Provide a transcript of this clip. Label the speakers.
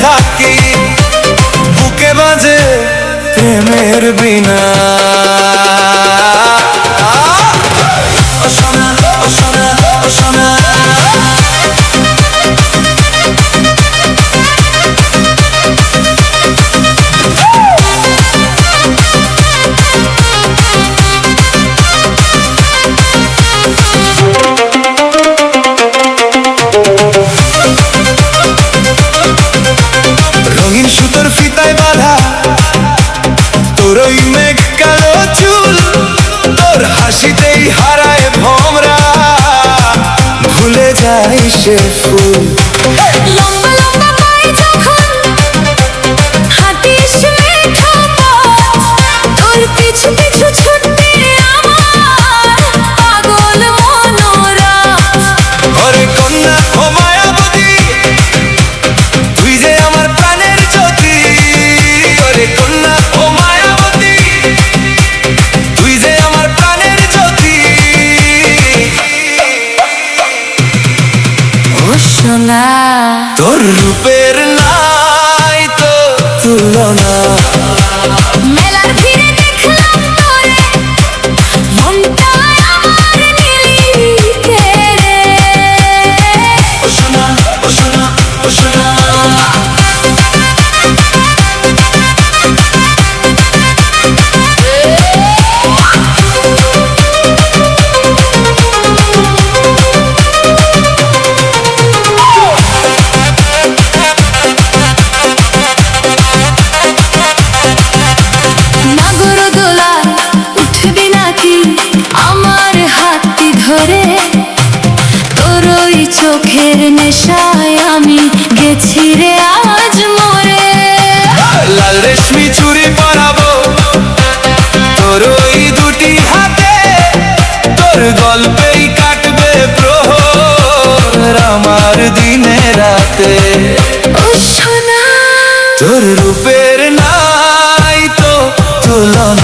Speaker 1: থাকি, বুকে বাজে প্রেমের বিনা। ও সোনা, ও সোনা, ও সোনা, রঙিন সুতোর ফিতায় বাঁধা তোর ওই মেঘ কালো চুল, তোর হাসিতেই হারায় ভোমরা, ভুলে যাই সে ফুল।
Speaker 2: লম্বা লম্বা পায়ে যখন হাঁটিস মেঠো পথ, তোর পিছু পিছু ছুটে আমার পাগল মনোরথ।
Speaker 1: ওরে কন্যা ও মায়াবতী, তুই যে আমার প্রাণের জ্যোতি। ওরে কন্যা ও মায়াবতী, তুই যে আমার প্রাণের জ্যোতি।
Speaker 2: ও সোনা,
Speaker 1: তোর রূপের নাই তো তুলনা।
Speaker 2: মেলার ভিড়ে দেখলাম তোরে, মনটা আমার নিলিখে রে।
Speaker 1: ও সোনা, ও সোনা, ও সোনা,
Speaker 2: নাগরদোলায় উঠবি নাকি আমার হাতটি ধরে, তোর ওই চোখের নেশায় আমি গেছি রে আজ মরে।
Speaker 1: লাল রেশমি চুড়ি পরাবো তোর ওই দুটি হাতে, তোর গল্পেই কাটবে প্রহর আমার দিনে রাতে।
Speaker 2: ও সোনা,
Speaker 1: তোর রূপের নাই তো তুলনা।